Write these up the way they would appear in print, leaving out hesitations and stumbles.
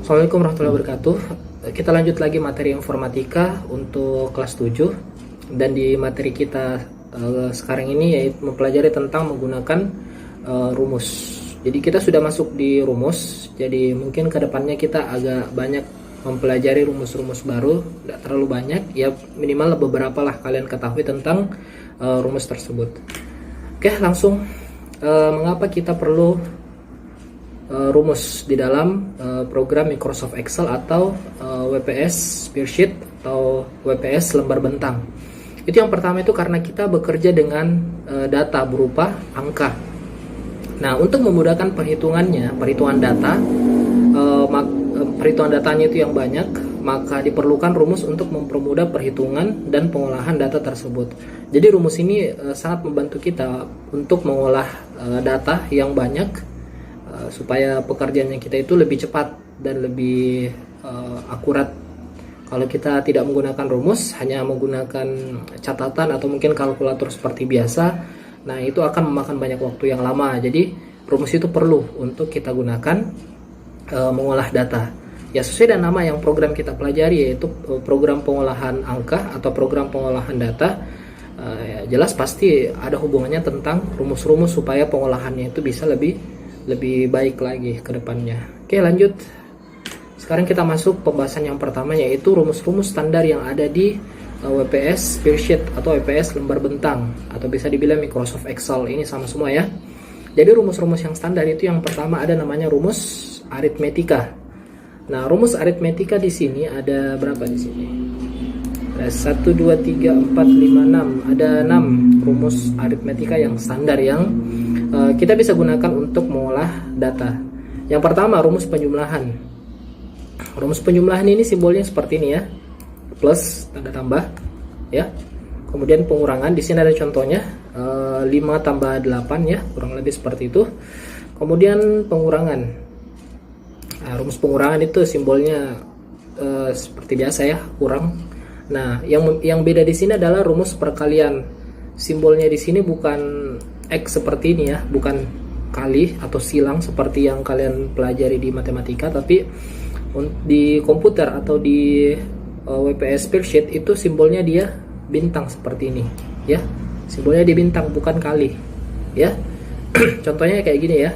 Assalamualaikum warahmatullahi wabarakatuh. Kita lanjut lagi materi informatika untuk kelas 7. Dan di materi kita sekarang ini yaitu mempelajari tentang menggunakan rumus. Jadi kita sudah masuk di rumus. Jadi mungkin kedepannya kita agak banyak mempelajari rumus-rumus baru. Tidak terlalu banyak, ya minimal beberapa lah kalian ketahui tentang rumus tersebut. Oke, langsung mengapa kita perlu rumus di dalam program Microsoft Excel atau WPS Spreadsheet atau WPS lembar bentang. Itu yang pertama, itu karena kita bekerja dengan data berupa angka. Nah, untuk memudahkan perhitungannya, perhitungan datanya itu yang banyak, maka diperlukan rumus untuk mempermudah perhitungan dan pengolahan data tersebut. Jadi rumus ini sangat membantu kita untuk mengolah data yang banyak, supaya pekerjaannya kita itu lebih cepat dan lebih akurat. Kalau kita tidak menggunakan rumus, hanya menggunakan catatan atau mungkin kalkulator seperti biasa, nah itu akan memakan banyak waktu yang lama. Jadi rumus itu perlu untuk kita gunakan mengolah data. Ya, sesuai dengan nama yang program kita pelajari, yaitu program pengolahan angka atau program pengolahan data. Ya, jelas pasti ada hubungannya tentang rumus-rumus supaya pengolahannya itu bisa lebih baik lagi ke depannya. Oke, lanjut. Sekarang kita masuk pembahasan yang pertama, yaitu rumus-rumus standar yang ada di WPS Spreadsheet atau WPS lembar bentang, atau bisa dibilang Microsoft Excel. Ini sama semua ya. Jadi rumus-rumus yang standar itu yang pertama ada namanya rumus aritmetika. Nah, rumus aritmetika di sini ada berapa di sini? Ada 1 2 3 4 5 6. Ada 6 rumus aritmetika yang standar yang kita bisa gunakan untuk mengolah data. Yang pertama, rumus penjumlahan. Rumus penjumlahan ini simbolnya seperti ini ya, plus tanda tambah ya. Kemudian pengurangan, di sini ada contohnya 5 tambah 8 ya, kurang lebih seperti itu. Kemudian pengurangan. Nah, rumus pengurangan itu simbolnya seperti biasa ya, kurang. Nah, yang beda di sini adalah rumus perkalian. Simbolnya di sini bukan X seperti ini ya, bukan kali atau silang seperti yang kalian pelajari di matematika, tapi di komputer atau di WPS Spreadsheet itu simbolnya dia bintang seperti ini ya. Simbolnya di bintang, bukan kali ya. Contohnya kayak gini ya.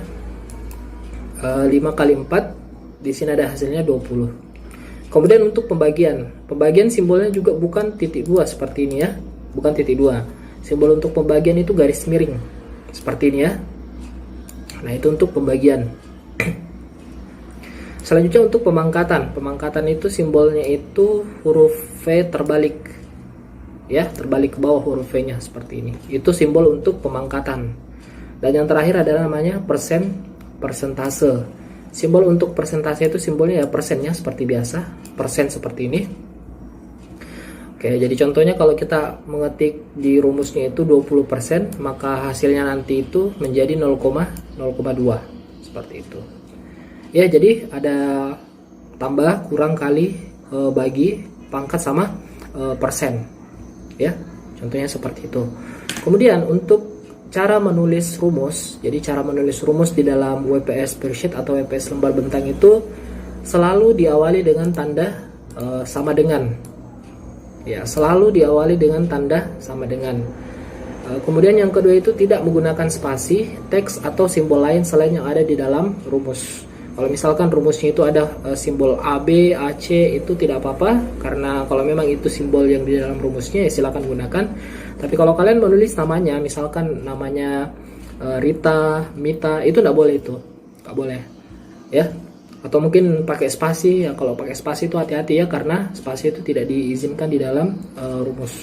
5 kali 4, di sini ada hasilnya 20. Kemudian untuk pembagian simbolnya juga bukan titik 2 seperti ini ya, bukan titik 2. Simbol untuk pembagian itu garis miring seperti ini ya. Nah, itu untuk pembagian. Selanjutnya untuk pemangkatan. Pemangkatan itu simbolnya itu huruf V terbalik ya, terbalik ke bawah huruf V-nya seperti ini. Itu simbol untuk pemangkatan. Dan yang terakhir adalah namanya persentase. Simbol untuk persentase itu simbolnya ya persennya seperti biasa, persen seperti ini. Oke, jadi contohnya kalau kita mengetik di rumusnya itu 20%, maka hasilnya nanti itu menjadi 0,2 seperti itu. Ya, jadi ada tambah, kurang, kali, bagi, pangkat sama persen. Ya, contohnya seperti itu. Kemudian untuk cara menulis rumus, jadi cara menulis rumus di dalam WPS Spreadsheet atau WPS lembar bentang itu selalu diawali dengan tanda sama dengan. Ya, selalu diawali dengan tanda sama dengan. Kemudian yang kedua itu tidak menggunakan spasi, teks atau simbol lain selain yang ada di dalam rumus. Kalau misalkan rumusnya itu ada simbol AB, AC, itu tidak apa-apa, karena kalau memang itu simbol yang di dalam rumusnya ya silakan gunakan. Tapi kalau kalian menulis namanya, misalkan namanya Rita, Mita, itu tidak boleh, itu nggak boleh ya. Atau mungkin pakai spasi ya. Kalau pakai spasi itu hati-hati ya, karena spasi itu tidak diizinkan di dalam rumus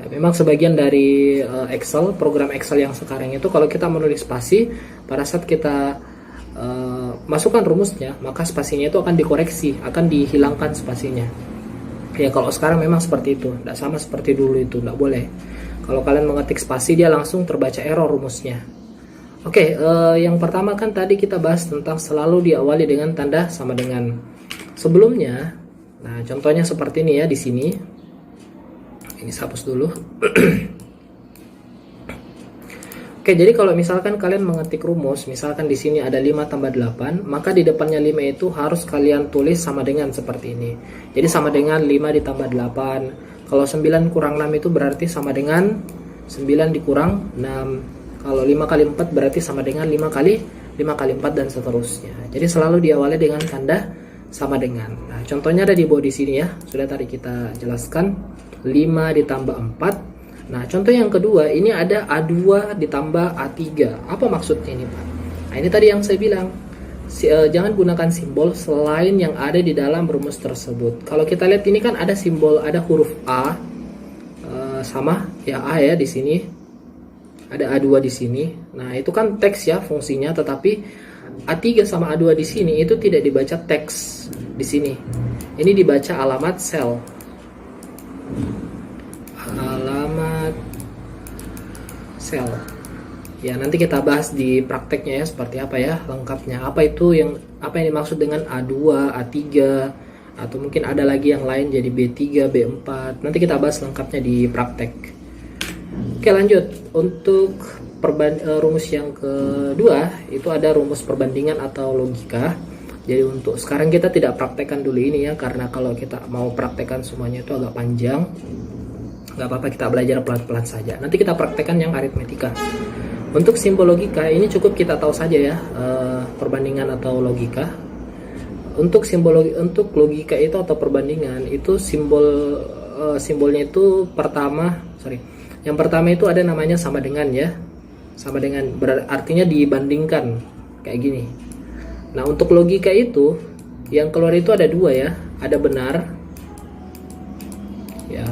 ya. Memang sebagian dari Excel, program Excel yang sekarang itu kalau kita menulis spasi, pada saat kita masukkan rumusnya, maka spasinya itu akan dikoreksi, akan dihilangkan spasinya ya. Kalau sekarang memang seperti itu, tidak sama seperti dulu, itu tidak boleh. Kalau kalian mengetik spasi, dia langsung terbaca error rumusnya. Oke, yang pertama kan tadi kita bahas tentang selalu diawali dengan tanda sama dengan. Sebelumnya, nah contohnya seperti ini ya di sini. Ini saya hapus dulu. Oke, jadi kalau misalkan kalian mengetik rumus, misalkan di sini ada 5 tambah 8, maka di depannya 5 itu harus kalian tulis sama dengan seperti ini. Jadi sama dengan 5 ditambah 8. Kalau 9 kurang 6 itu berarti sama dengan 9 dikurang 6. Kalau 5 kali 4 berarti sama dengan 5 kali 4 dan seterusnya. Jadi selalu diawali dengan tanda sama dengan. Nah, contohnya ada di bawah di sini ya. Sudah tadi kita jelaskan 5 ditambah 4. Nah, contoh yang kedua, ini ada A2 ditambah A3. Apa maksudnya ini, Pak? Nah, ini tadi yang saya bilang. Jangan gunakan simbol selain yang ada di dalam rumus tersebut. Kalau kita lihat ini kan ada simbol, ada huruf A. Sama ya A ya di sini. Ada A2 di sini. Nah, itu kan teks ya fungsinya, tetapi A3 sama A2 di sini itu tidak dibaca teks di sini. Ini dibaca alamat sel. Alamat sel. Ya, nanti kita bahas di prakteknya ya seperti apa ya lengkapnya. Apa yang dimaksud dengan A2, A3 atau mungkin ada lagi yang lain jadi B3, B4. Nanti kita bahas lengkapnya di praktek. Oke, lanjut. Untuk rumus yang kedua itu ada rumus perbandingan atau logika. Jadi untuk sekarang kita tidak praktekkan dulu ini ya, karena kalau kita mau praktekkan semuanya itu agak panjang. Nggak apa-apa, kita belajar pelan-pelan saja. Nanti kita praktekkan yang aritmetika. Untuk simbol logika ini cukup kita tahu saja ya, perbandingan atau logika. Untuk untuk logika itu atau perbandingan itu simbolnya itu yang pertama itu ada namanya sama dengan ya. Sama dengan artinya dibandingkan kayak gini. Nah, untuk logika itu yang keluar itu ada dua ya, ada benar ya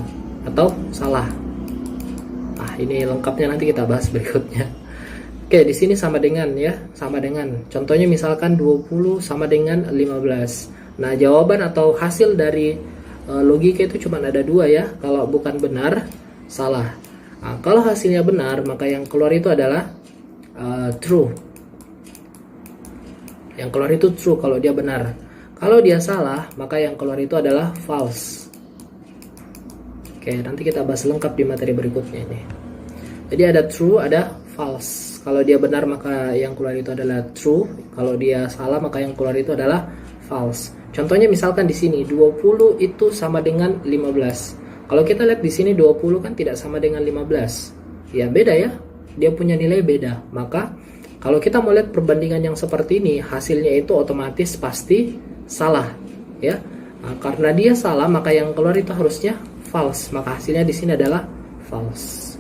atau salah. Ah, ini lengkapnya nanti kita bahas berikutnya. Oke, di sini sama dengan ya, sama dengan. Contohnya misalkan 20 sama dengan 15. Nah, jawaban atau hasil dari logika itu cuma ada dua ya. Kalau bukan benar, salah. Nah, kalau hasilnya benar, maka yang keluar itu adalah true. Yang keluar itu true kalau dia benar. Kalau dia salah, maka yang keluar itu adalah false. Oke, nanti kita bahas lengkap di materi berikutnya ini. Jadi ada true, ada false. Kalau dia benar, maka yang keluar itu adalah true. Kalau dia salah, maka yang keluar itu adalah false. Contohnya misalkan di sini 20 itu sama dengan 15. Kalau kita lihat di sini 20 kan tidak sama dengan 15. Ya beda ya. Dia punya nilai beda. Maka kalau kita mau lihat perbandingan yang seperti ini, hasilnya itu otomatis pasti salah, ya. Nah, karena dia salah, maka yang keluar itu harusnya false. Maka hasilnya di sini adalah false.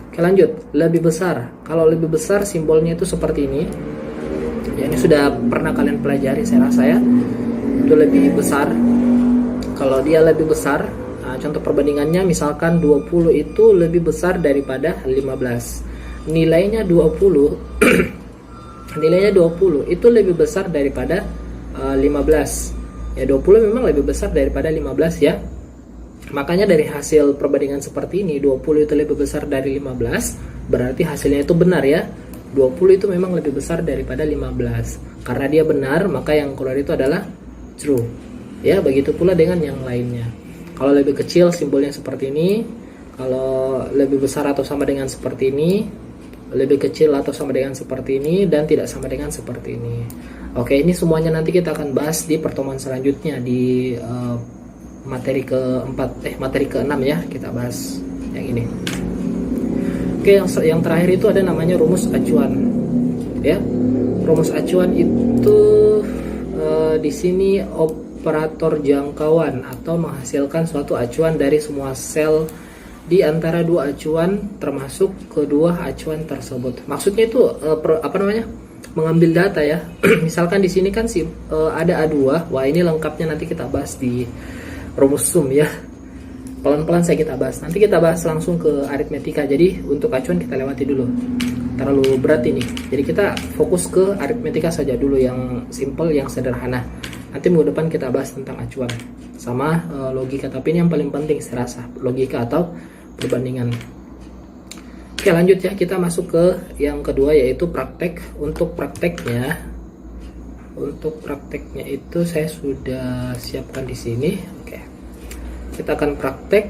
Oke, lanjut. Lebih besar. Kalau lebih besar simbolnya itu seperti ini. Ya, ini sudah pernah kalian pelajari saya rasa ya. Itu lebih besar. Kalau dia lebih besar, nah, contoh perbandingannya misalkan 20 itu lebih besar daripada 15. Nilainya 20 nilainya 20 itu lebih besar daripada 15. Ya, 20 memang lebih besar daripada 15 ya. Makanya dari hasil perbandingan seperti ini 20 itu lebih besar dari 15, berarti hasilnya itu benar ya. 20 itu memang lebih besar daripada 15. Karena dia benar, maka yang keluar itu adalah true. Ya, begitu pula dengan yang lainnya. Kalau lebih kecil simbolnya seperti ini, kalau lebih besar atau sama dengan seperti ini, lebih kecil atau sama dengan seperti ini, dan tidak sama dengan seperti ini. Oke, ini semuanya nanti kita akan bahas di pertemuan selanjutnya di materi materi ke-6 ya, kita bahas yang ini. Oke, yang terakhir itu ada namanya rumus acuan. Ya. Rumus acuan itu di sini operator jangkauan atau menghasilkan suatu acuan dari semua sel di antara dua acuan termasuk kedua acuan tersebut. Maksudnya itu mengambil data ya. Misalkan di sini kan ada A2. Wah, ini lengkapnya nanti kita bahas di rumus sum ya. Pelan-pelan kita bahas. Nanti kita bahas langsung ke aritmetika. Jadi untuk acuan kita lewati dulu. Terlalu berat ini. Jadi kita fokus ke aritmetika saja dulu, yang simple, yang sederhana. Nanti minggu depan kita bahas tentang acuan sama logika. Tapi ini yang paling penting saya rasa, logika atau perbandingan. Oke, lanjut ya, kita masuk ke yang kedua yaitu praktek. Untuk prakteknya itu saya sudah siapkan di sini. Oke, kita akan praktek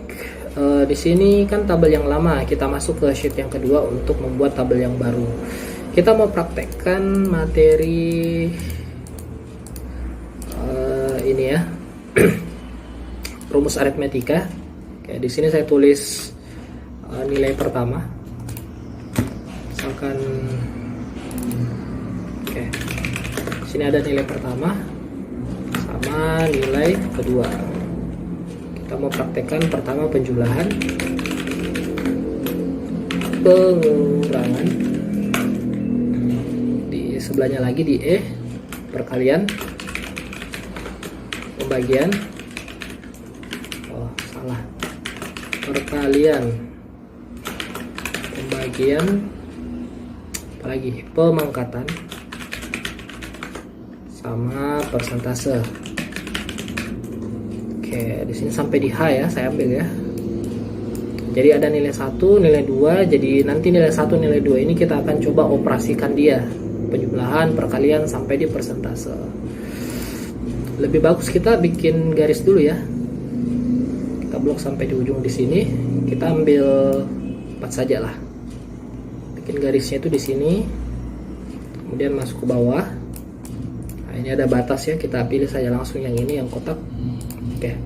di sini kan tabel yang lama, kita masuk ke sheet yang kedua untuk membuat tabel yang baru. Kita mau praktekkan materi ini ya, rumus aritmetika. Oke, di sini saya tulis nilai pertama, misalkan, oke, di sini ada nilai pertama sama nilai kedua. Kita mau praktekkan pertama penjumlahan, pengurangan, di sebelahnya lagi di E perkalian, pembagian, oh salah, perkalian, pembagian, apalagi pemangkatan, sama persentase. Oke, di sini sampai di H ya, saya ambil ya. Jadi ada nilai 1, nilai 2, jadi nanti nilai 1, nilai 2 ini kita akan coba operasikan dia. Penjumlahan, perkalian, sampai di persentase. Lebih bagus kita bikin garis dulu ya. Kita blok sampai di ujung di sini. Kita ambil 4 saja lah. Bikin garisnya itu di sini. Kemudian masuk ke bawah. Nah, ini ada batas ya, kita pilih saja langsung yang ini, yang kotak. Oke.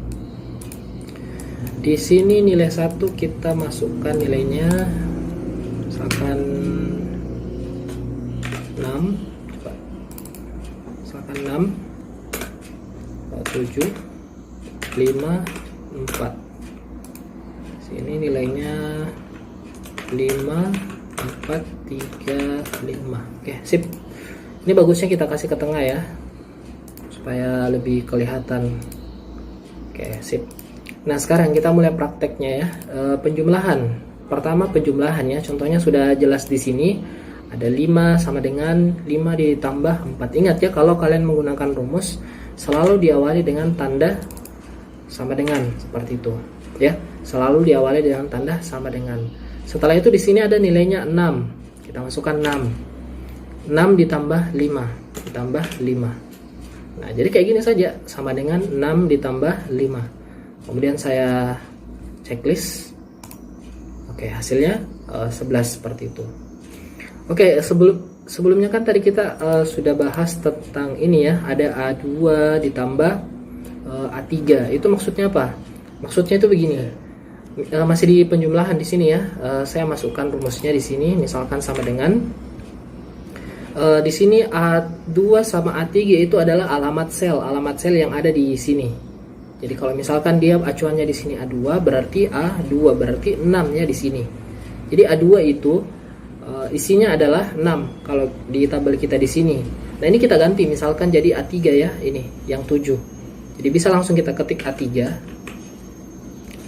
Di sini nilai 1 kita masukkan nilainya misalkan 6. Coba. Misalkan 6, 7, 5, 4. Sini nilainya 5, 4, 3, 5. Oke, sip. Ini bagusnya kita kasih ke tengah ya, supaya lebih kelihatan. Oke, sip. Nah, sekarang kita mulai prakteknya ya. Penjumlahan. Pertama penjumlahan ya. Contohnya sudah jelas di sini. Ada 5 sama dengan 5 ditambah 4. Ingat ya, kalau kalian menggunakan rumus selalu diawali dengan tanda sama dengan, seperti itu ya. Selalu diawali dengan tanda sama dengan. Setelah itu di sini ada nilainya 6. Kita masukkan 6. 6 ditambah 5 ditambah 5. Nah, jadi kayak gini saja, sama dengan 6 ditambah 5. Kemudian saya checklist. Oke, hasilnya 11 seperti itu. Oke, sebelumnya kan tadi kita sudah bahas tentang ini ya, ada A2 ditambah A3. Itu maksudnya apa? Maksudnya itu begini. Masih di penjumlahan di sini ya. Saya masukkan rumusnya di sini, misalkan sama dengan di sini A2 sama A3 itu adalah alamat sel yang ada di sini. Jadi kalau misalkan dia acuannya di sini A2, berarti A2 berarti 6 ya di sini. Jadi A2 itu isinya adalah 6 kalau di tabel kita di sini. Nah, ini kita ganti misalkan jadi A3 ya, ini yang 7. Jadi bisa langsung kita ketik A3.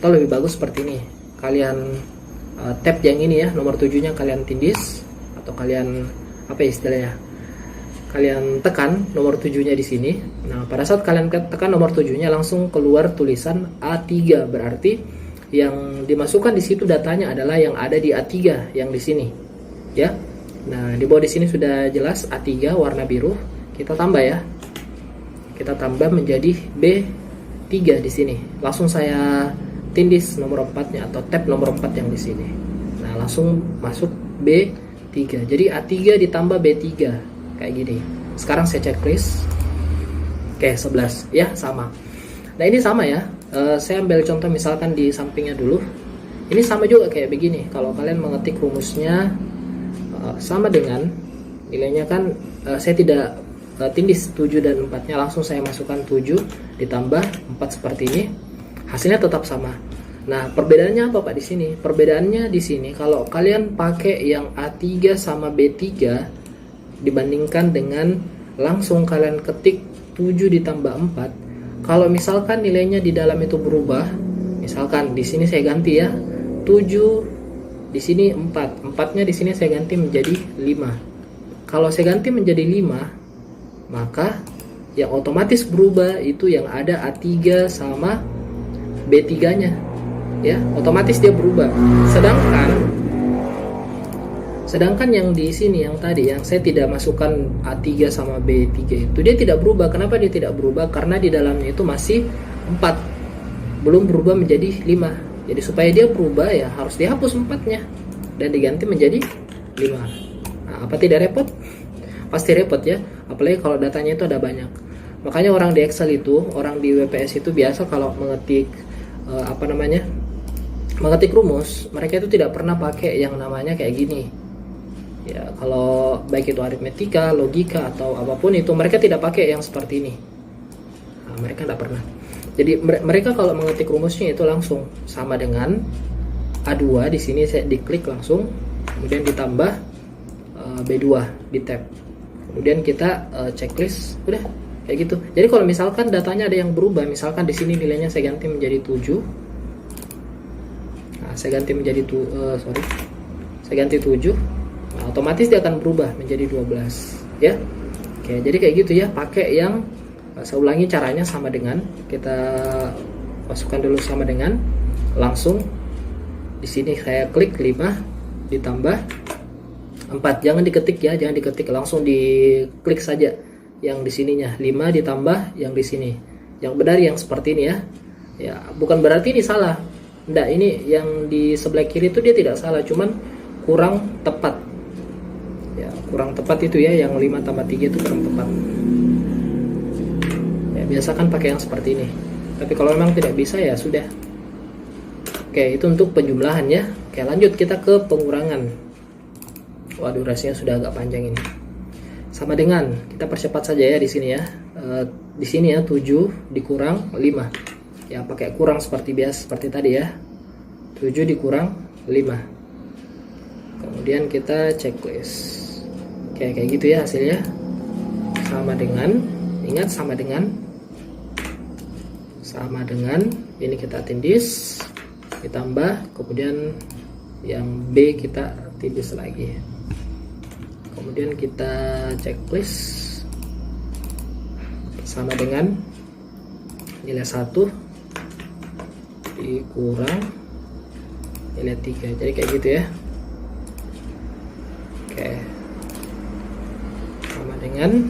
Atau lebih bagus seperti ini. Kalian tab yang ini ya, nomor 7-nya kalian tindis atau kalian apa istilahnya, kalian tekan nomor 7-nya di sini. Nah, pada saat kalian tekan nomor 7-nya langsung keluar tulisan A3, berarti yang dimasukkan di situ datanya adalah yang ada di A3 yang di sini ya. Nah, di bawah di sini sudah jelas A3 warna biru. Kita tambah ya, kita tambah menjadi B3 di sini. Langsung saya tindis nomor 4-nya atau tab nomor 4 yang di sini. Nah, langsung masuk B3. Jadi A3 ditambah B3 kayak gini. Sekarang saya checklist. Oke, 11 ya, sama. Nah, ini sama ya. Saya ambil contoh misalkan di sampingnya dulu. Ini sama juga kayak begini. Kalau kalian mengetik rumusnya sama dengan nilainya kan, saya tidak tindis 7 dan 4-nya, langsung saya masukkan 7 ditambah 4 seperti ini. Hasilnya tetap sama. Nah, perbedaannya apa Pak di sini? Perbedaannya di sini kalau kalian pakai yang A3 sama B3 dibandingkan dengan langsung kalian ketik 7 ditambah 4. Kalau misalkan nilainya di dalam itu berubah, misalkan di sini saya ganti ya, 7 di sini 4. 4-nya di sini saya ganti menjadi 5. Kalau saya ganti menjadi 5, maka yang otomatis berubah itu yang ada A3 sama B3-nya. Ya, otomatis dia berubah. Sedangkan yang di sini yang tadi yang saya tidak masukkan A3 sama B3 itu dia tidak berubah. Kenapa dia tidak berubah? Karena di dalamnya itu masih 4. Belum berubah menjadi 5. Jadi supaya dia berubah ya harus dihapus 4-nya dan diganti menjadi 5. Nah, apa tidak repot? Pasti repot ya, apalagi kalau datanya itu ada banyak. Makanya orang di Excel itu, orang di WPS itu biasa kalau mengetik mengetik rumus, mereka itu tidak pernah pakai yang namanya kayak gini. Ya, kalau baik itu aritmetika, logika atau apapun itu, mereka tidak pakai yang seperti ini. Nah, mereka tidak pernah. Jadi mereka kalau mengetik rumusnya itu langsung sama dengan A2. Di sini saya diklik langsung, kemudian ditambah B2 di tab. Kemudian kita checklist, udah kayak gitu. Jadi kalau misalkan datanya ada yang berubah, misalkan di sini nilainya saya ganti menjadi 7. Nah, saya ganti menjadi saya ganti 7. Nah, otomatis dia akan berubah menjadi 12 ya. Oke, jadi kayak gitu ya, pakai yang saya ulangi caranya sama dengan, kita masukkan dulu sama dengan, langsung di sini saya klik 5 ditambah 4. Jangan diketik ya, jangan diketik, langsung diklik saja yang di sininya, 5 ditambah yang di sini. Yang benar yang seperti ini ya. Ya, bukan berarti ini salah. Enggak, ini yang di sebelah kiri itu dia tidak salah, cuman kurang tepat. Ya, kurang tepat itu ya, yang 5 tambah 3 itu kurang tepat. Biasakan pakai yang seperti ini, tapi kalau memang tidak bisa ya sudah. Oke, itu untuk penjumlahan ya. Oke, lanjut kita ke pengurangan. Wah, durasinya sudah agak panjang ini. Sama dengan, kita percepat saja ya di sini ya. Di sini ya 7 dikurang 5. Ya, pakai kurang seperti biasa seperti tadi ya. 7 dikurang 5. Kemudian kita checklist. Oke, kayak gitu ya hasilnya. Sama dengan, ingat sama dengan ini kita tindis, ditambah, kemudian yang B kita tindis lagi, kemudian kita checklist sama dengan nilai 1 dikurang nilai 3. Jadi kayak gitu ya. Oke, sama dengan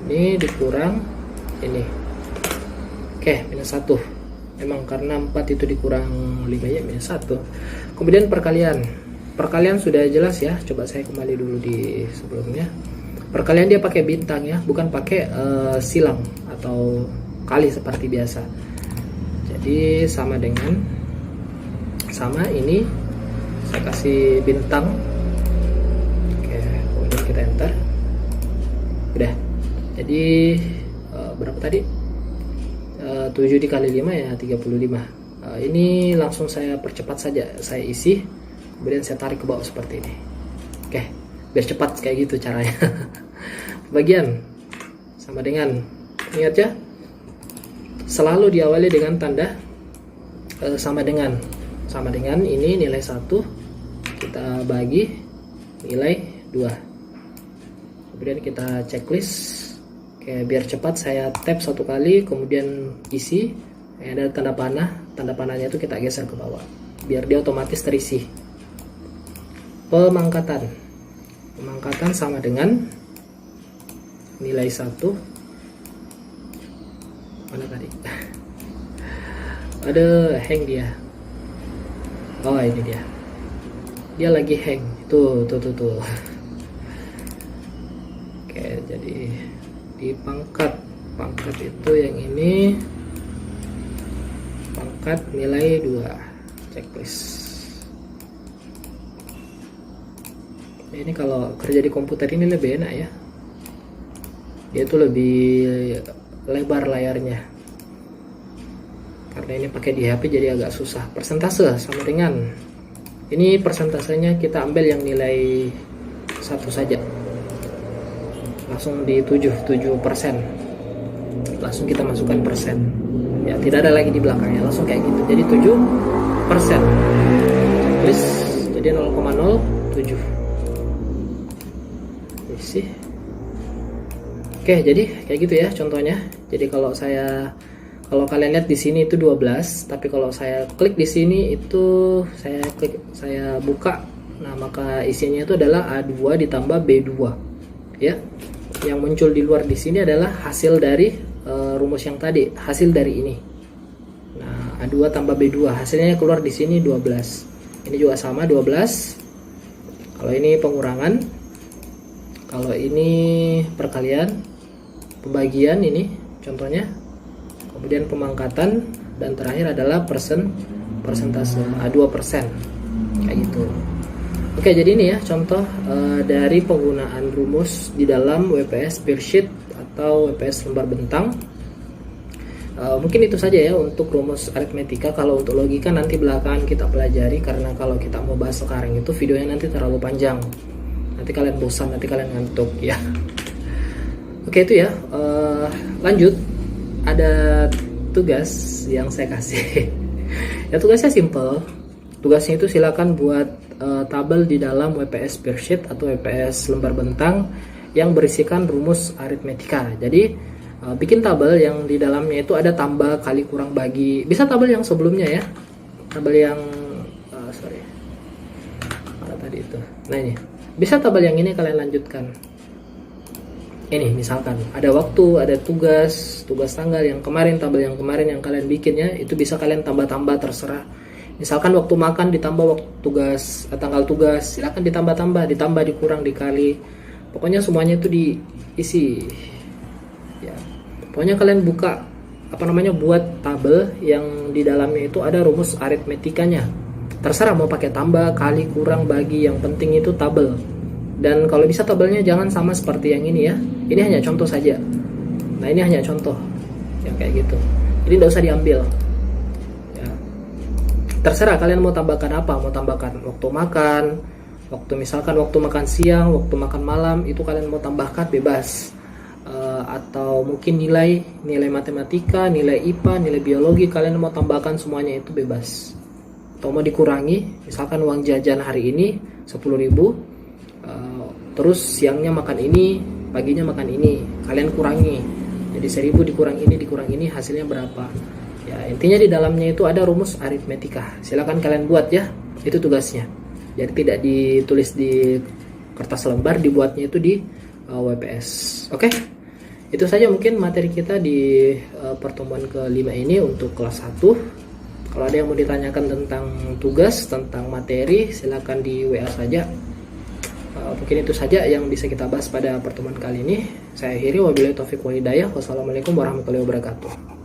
ini dikurang ini. Oke, minus 1. Memang karena 4 itu dikurang 5 ya, minus 1. Kemudian perkalian. Perkalian sudah jelas ya. Coba saya kembali dulu di sebelumnya. Perkalian dia pakai bintang ya, bukan pakai silang atau kali seperti biasa. Jadi sama dengan, sama ini saya kasih bintang. Oke, kemudian kita enter. Udah. Jadi berapa tadi? 7 dikali 5 ya 35. Ini langsung saya percepat saja, saya isi, kemudian saya tarik ke bawah seperti ini. Oke, biar cepat kayak gitu caranya. Bagian sama dengan, ingat ya, selalu diawali dengan tanda sama dengan ini nilai 1 kita bagi nilai 2. Kemudian kita checklist. Oke, biar cepat saya tap 1 kali, kemudian isi. Ada tanda panahnya itu kita geser ke bawah, biar dia otomatis terisi. Pemangkatan sama dengan nilai 1. Mana tadi? Ada hang dia. Oh, ini dia. Dia lagi hang. Tuh. Oke, jadi di pangkat itu yang ini, pangkat nilai 2, checklist. Ini kalau kerja di komputer ini lebih enak ya, dia tuh lebih lebar layarnya, karena ini pakai di HP jadi agak susah. Persentase sama dengan ini, persentasenya kita ambil yang nilai 1 saja, langsung di 7%, langsung kita masukkan persen ya, tidak ada lagi di belakangnya, langsung kayak gitu. Jadi 7%, tulis jadi 0,07 isi. Oke, jadi kayak gitu ya contohnya. Jadi kalau kalian lihat di sini itu 12, tapi kalau saya klik di sini itu saya buka, nah maka isinya itu adalah A2 ditambah B2 ya. Yang muncul di luar di sini adalah hasil dari rumus yang tadi, hasil dari ini. Nah, A2 tambah B2, hasilnya keluar di sini 12. Ini juga sama 12. Kalau ini pengurangan, kalau ini perkalian, pembagian ini contohnya, kemudian pemangkatan, dan terakhir adalah persentase A2%, kayak gitu. Oke, jadi ini ya contoh dari penggunaan rumus di dalam WPS Bearsheet atau WPS lembar bentang. Mungkin itu saja ya untuk rumus aritmetika. Kalau untuk logika nanti belakangan kita pelajari, karena kalau kita mau bahas sekarang itu videonya nanti terlalu panjang. Nanti kalian bosan, nanti kalian ngantuk ya. Oke, itu ya. Lanjut, ada tugas yang saya kasih. Ya, tugasnya simple. Tugasnya itu silakan buat tabel di dalam WPS Bearsheet atau WPS lembar bentang yang berisikan rumus aritmetika. Jadi bikin tabel yang di dalamnya itu ada tambah, kali, kurang, bagi. Bisa tabel yang sebelumnya ya, tabel yang mana tadi itu. Nah, ini bisa tabel yang ini kalian lanjutkan. Ini misalkan ada waktu, ada tugas tanggal yang kemarin, tabel yang kemarin yang kalian bikin ya, itu bisa kalian tambah-tambah, terserah. Misalkan waktu makan ditambah waktu tugas, tanggal tugas, silakan ditambah, dikurang, dikali. Pokoknya semuanya itu diisi. Ya. Pokoknya kalian buka buat tabel yang di dalamnya itu ada rumus aritmetikanya. Terserah mau pakai tambah, kali, kurang, bagi, yang penting itu tabel. Dan kalau bisa tabelnya jangan sama seperti yang ini ya. Ini hanya contoh saja. Nah, ini hanya contoh yang kayak gitu. Jadi tidak usah diambil. Terserah kalian mau tambahkan apa, mau tambahkan waktu makan, misalkan waktu makan siang, waktu makan malam, itu kalian mau tambahkan bebas. Atau mungkin nilai matematika, nilai IPA, nilai biologi, kalian mau tambahkan semuanya itu bebas. Atau mau dikurangi, misalkan uang jajan hari ini 10.000, terus siangnya makan ini, paginya makan ini, kalian kurangi. Jadi 1.000 dikurang ini hasilnya berapa? Ya, intinya di dalamnya itu ada rumus aritmetika. Silakan kalian buat ya. Itu tugasnya. Jadi tidak ditulis di kertas lembar, dibuatnya itu di WPS. Oke? Itu saja mungkin materi kita di pertemuan ke-5 ini untuk kelas 1. Kalau ada yang mau ditanyakan tentang tugas, tentang materi, silakan di WA saja. Mungkin itu saja yang bisa kita bahas pada pertemuan kali ini. Saya akhiri, wabillahi taufiq wal hidayah. Wassalamualaikum warahmatullahi wabarakatuh.